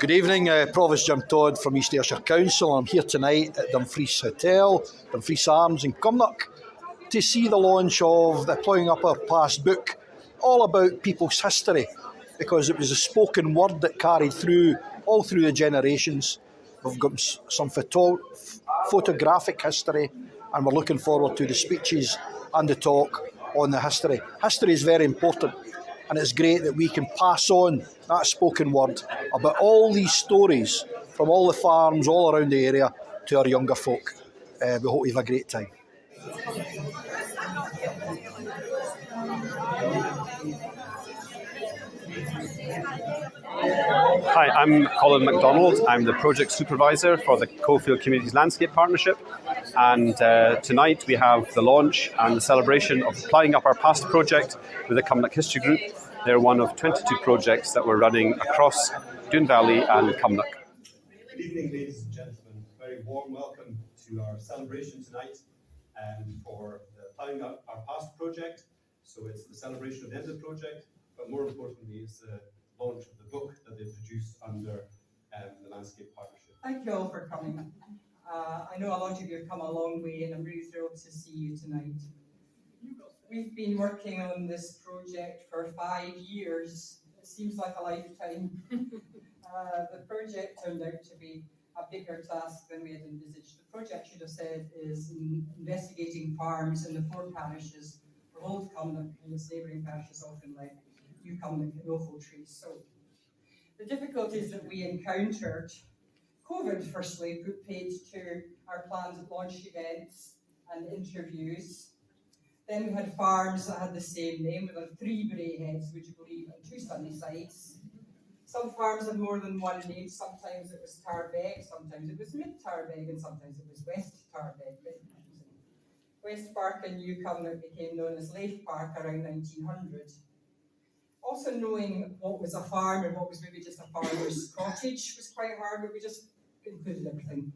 Good evening, Provost Jim Todd from East Ayrshire Council. I'm here tonight at Dumfries Hotel, Dumfries Arms in Cumnock, to see the launch of the Ploughing Up Our Past book, all about people's history, because it was a spoken word that carried through all through the generations. We've got some photographic history, and we're looking forward to the speeches and the talk on the history. History is very important, and it's great that we can pass on that spoken word about all these stories from all the farms all around the area to our younger folk. We hope you have a great time. Hi, I'm Colin MacDonald. I'm the project supervisor for the Coalfield Communities Landscape Partnership, and tonight we have the launch and the celebration of the Ploughing Up Our Past project with the Cumnock History Group. They're one of 22 projects that we're running across Doon Valley and Cumnock. Good evening, ladies and gentlemen. Very warm welcome to our celebration tonight for the Ploughing Up Our Past project. So it's the celebration of the end of the project, but more importantly, it's the launch of the book that they've produced under the Landscape Partnership. Thank you all for coming. I know a lot of you have come a long way, and I'm really thrilled to see you tonight. We've been working on this project for 5 years. It seems like a lifetime. The project turned out to be a bigger task than we had envisaged. The project, I should have said, is investigating farms in the 4 parishes of Old Cumnock and the neighbouring parishes of Auchinleck, New Cumnock and Ochiltree. So the difficulties that we encountered, COVID firstly put paid to our plans of launch events and interviews. Then we had farms that had the same name, with 3 bray heads, would you believe, and 2 sunny sides. Some farms had more than one name. Sometimes it was Tarbeg, sometimes it was Mid Tarbeg, and sometimes it was West Tarbeg. West Park in New Cumnock became known as Leith Park around 1900. Also knowing what was a farm and what was maybe just a farmer's cottage was quite hard, but we just included everything.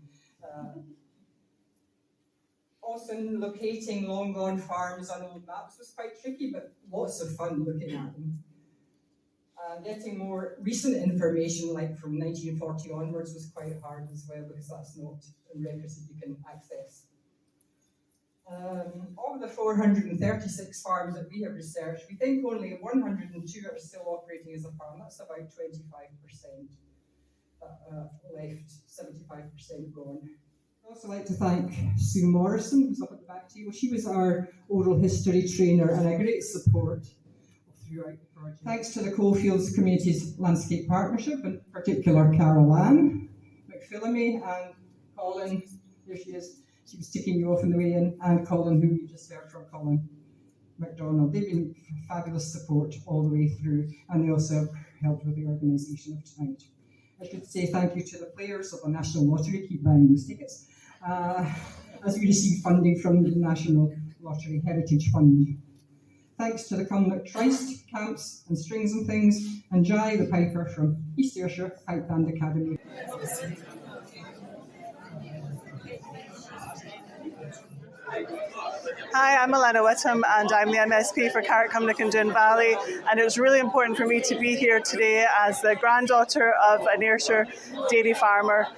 Also locating long-gone farms on old maps was quite tricky, but lots of fun looking at them. Getting more recent information, like from 1940 onwards, was quite hard as well, because that's not in records that you can access. Of the 436 farms that we have researched, we think only 102 are still operating as a farm. That's about 25%. Left 75% gone. I'd also like to thank Sue Morrison, who's up at the back table. She was our oral history trainer and a great support throughout the project. Thanks to the Coalfields Communities Landscape Partnership, in particular Carol Ann McPhillamy and Colin, there she is. She was ticking you off on the way in, and Colin, who you just heard from, Colin MacDonald. They've been fabulous support all the way through, and they also helped with the organisation of tonight. I should say thank you to the players of the National Lottery, keep buying those tickets, as we receive funding from the National Lottery Heritage Fund. Thanks to the Cumnock Trist, Camps and Strings and Things, and Jai the Piper from East Ayrshire Pipe Band Academy. Hi, I'm Elena Whittam, and I'm the MSP for Carrick, Cumnock and Doon Valley, and it was really important for me to be here today as the granddaughter of an Ayrshire dairy farmer.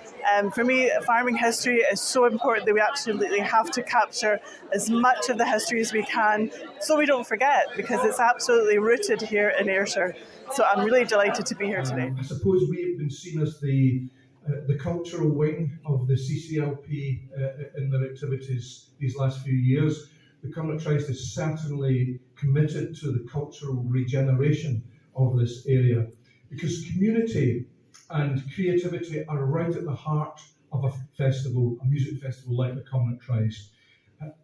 For me, farming history is so important that we absolutely have to capture as much of the history as we can so we don't forget, because it's absolutely rooted here in Ayrshire. So I'm really delighted to be here today. I suppose we've been seen as the cultural wing of the CCLP in their activities these last few years. The Cumnock Trist is certainly committed to the cultural regeneration of this area, because community and creativity are right at the heart of a festival, a music festival like the Cumnock Trist.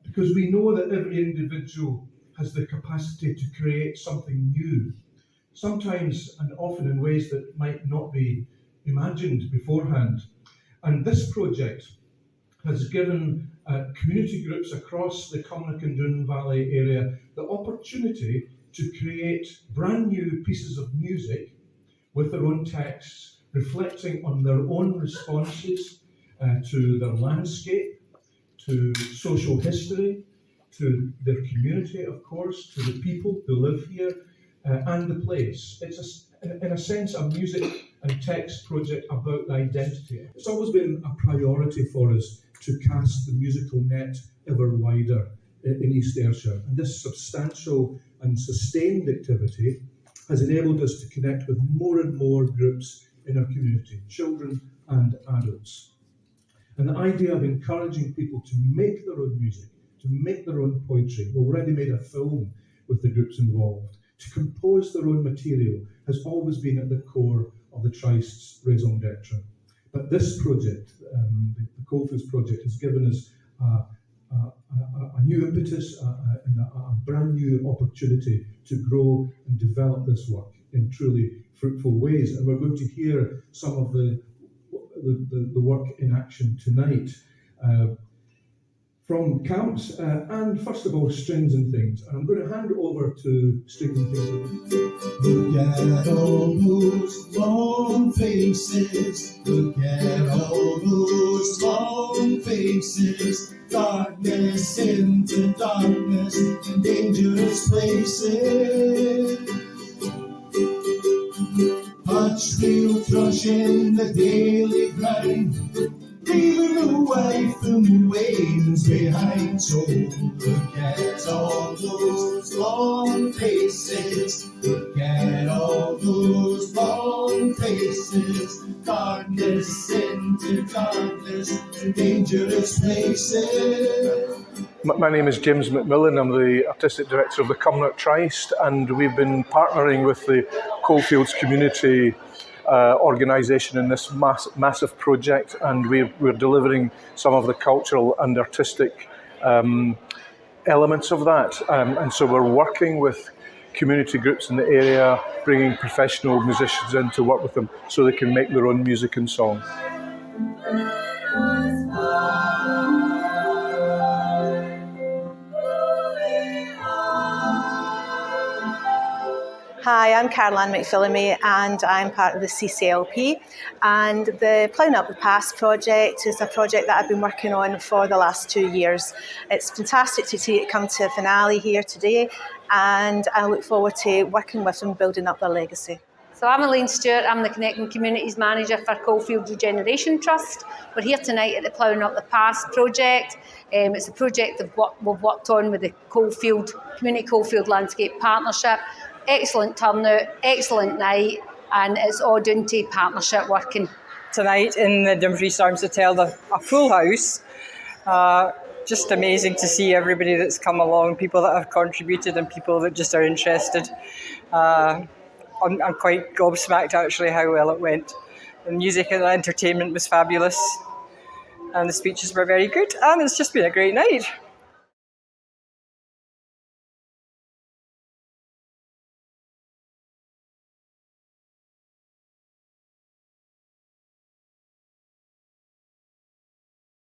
Because we know that every individual has the capacity to create something new, sometimes and often in ways that might not be imagined beforehand. And this project has given community groups across the Cumnock and Doon Valley area the opportunity to create brand new pieces of music with their own texts, reflecting on their own responses to their landscape, to social history, to their community, of course, to the people who live here, and the place. It's, in a sense, a music and text project about identity. It's always been a priority for us to cast the musical net ever wider in East Ayrshire. And this substantial and sustained activity has enabled us to connect with more and more groups in our community, children and adults. And the idea of encouraging people to make their own music, to make their own poetry, we've already made a film with the groups involved, to compose their own material has always been at the core of the Trist's raison d'etre. But this project, the Coalfields project, has given us a new impetus and a brand new opportunity to grow and develop this work in truly fruitful ways. And we're going to hear some of the work in action tonight from Camps and first of all Strings and Things. And I'm going to hand over to Strings and Things. Look at all those long faces, look at all those long faces, darkness into darkness and dangerous places. Much real thrush in the daily grind, leaving the wife and wains behind. So look at all those long faces, look at all those long faces, darkness into darkness and dangerous places. My name is James McMillan. I'm the Artistic Director of the Cumnock Trist, and we've been partnering with the Coalfields community organisation in this massive project, and we're delivering some of the cultural and artistic elements of that. And so we're working with community groups in the area, bringing professional musicians in to work with them so they can make their own music and song. Hi, I'm Caroline McPhillamy and I'm part of the CCLP, and the Ploughing Up the Past project is a project that I've been working on for the last 2 years. It's fantastic to see it come to a finale here today, and I look forward to working with them, building up their legacy. So I'm Elaine Stewart, I'm the Connecting Communities Manager for Coalfields Regeneration Trust. We're here tonight at the Ploughing Up the Past project. It's a project of what we've worked on with the Community Coalfield Landscape Partnership. Excellent turnout, excellent night, and it's all down to partnership working. Tonight in the Dumfries Arms Hotel, a full house. Just amazing to see everybody that's come along, people that have contributed and people that just are interested. I'm quite gobsmacked actually how well it went. The music and the entertainment was fabulous and the speeches were very good, and it's just been a great night.